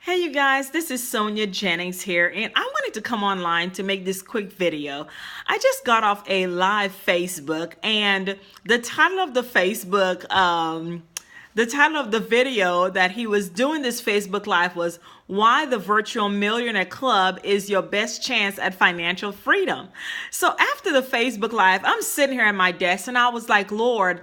Hey you guys, this is Sonia Jennings here, and I wanted to come online to make this quick video. I just got off a live Facebook, and the title of the title of the video that he was doing this Facebook Live was "Why the Virtual Millionaire Club is Your Best Chance at Financial Freedom." So after the Facebook Live, I'm sitting here at my desk, and I was like, Lord,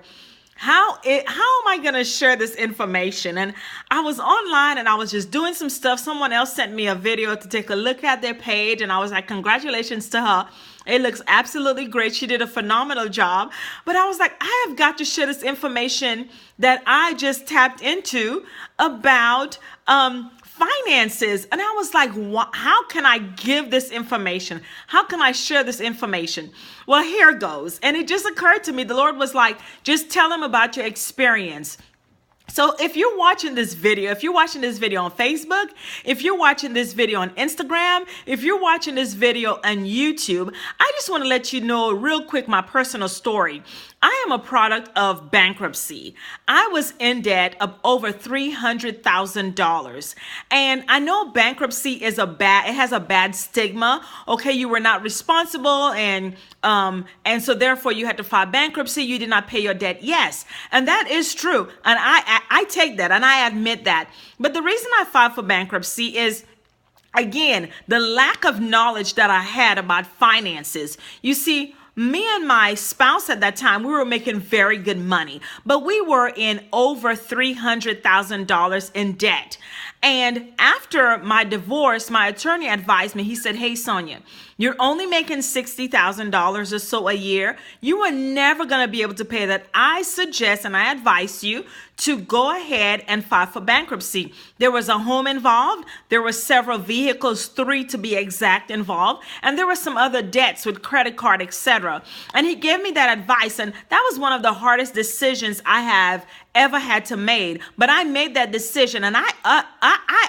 how am I going to share this information? And I was online and I was just doing some stuff. Someone else sent me a video to take a look at their page, and I was like, congratulations to her. It looks absolutely great. She did a phenomenal job. But I was like, I have got to share this information that I just tapped into about finances. And I was like, how can I give this information? How can I share this information? Well, here goes. And it just occurred to me, the Lord was like, just tell them about your experience. So if you're watching this video, if you're watching this video on Facebook, if you're watching this video on Instagram, if you're watching this video on YouTube, I just want to let you know real quick my personal story. I am a product of bankruptcy. I was in debt of over $300,000. And I know bankruptcy is it has a bad stigma. Okay, you were not responsible, and so therefore you had to file bankruptcy. You did not pay your debt. Yes, and that is true. And I take that and I admit that. But the reason I filed for bankruptcy is, again, the lack of knowledge that I had about finances. You see, me and my spouse at that time, we were making very good money, but we were in over $300,000 in debt. And after my divorce, my attorney advised me, he said, hey, Sonia, you're only making $60,000 or so a year. You are never going to be able to pay that. I suggest and I advise you to go ahead and file for bankruptcy. There was a home involved. There were several vehicles, 3 to be exact, involved. And there were some other debts with credit card, etc. And he gave me that advice. And that was one of the hardest decisions I have ever had to make. But I made that decision, and I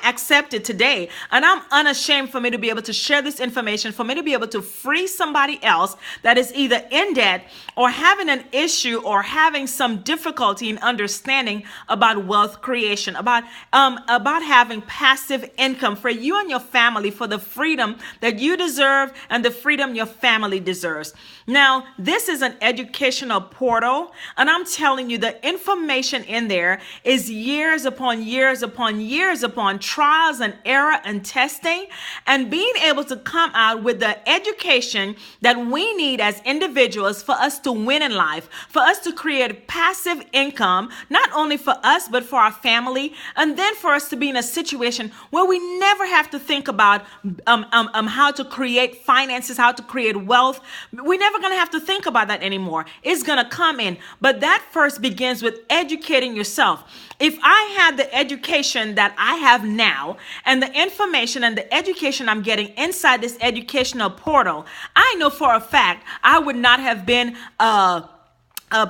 accept it today. And I'm unashamed for me to be able to share this information, for me to be able to free somebody else that is either in debt or having an issue or having some difficulty in understanding about wealth creation, about having passive income for you and your family, for the freedom that you deserve and the freedom your family deserves. Now, this is an educational portal, and I'm telling you, the information in there is years upon years upon years upon trials and error and testing, and being able to come out with the education that we need as individuals for us to win in life, for us to create passive income, not only for us, but for our family, and then for us to be in a situation where we never have to think about how to create finances, how to create wealth. We're never going to have to think about that anymore. It's going to come in. But that first begins with educating yourself. If I had the education that I have now and the information and the education I'm getting inside this educational portal, I know for a fact I would not have been a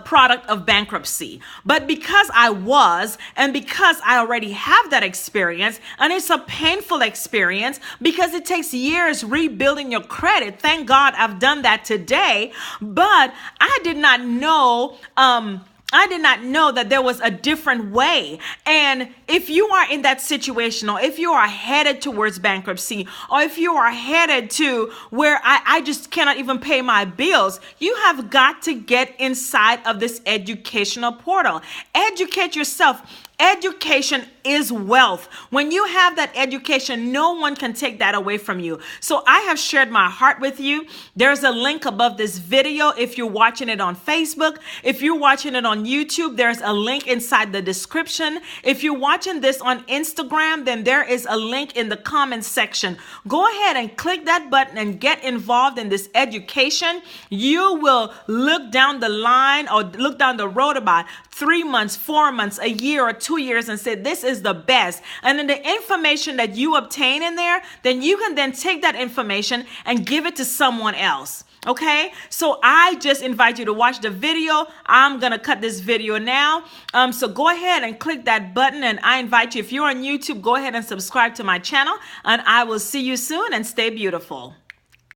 product of bankruptcy. But because I was, and because I already have that experience, and it's a painful experience because it takes years rebuilding your credit. Thank God I've done that today. But I did not know that there was a different way. And if you are in that situation, or if you are headed towards bankruptcy, or if you are headed to where I just cannot even pay my bills, you have got to get inside of this educational portal. Educate yourself. Education is wealth. When you have that education, no one can take that away from you. So I have shared my heart with you. There's a link above this video if you're watching it on Facebook. If you're watching it on YouTube, there's a link inside the description. If you're watching this on Instagram, then there is a link in the comments section. Go ahead and click that button and get involved in this education. You will look down the line or look down the road about 3 months, 4 months, a year, or 2 years and say, this is the best. And then the information that you obtain in there, then you can then take that information and give it to someone else. Okay, so I just invite you to watch the video. I'm going to cut this video now. So go ahead and click that button, and I invite you, if you're on YouTube, go ahead and subscribe to my channel, and I will see you soon, and stay beautiful.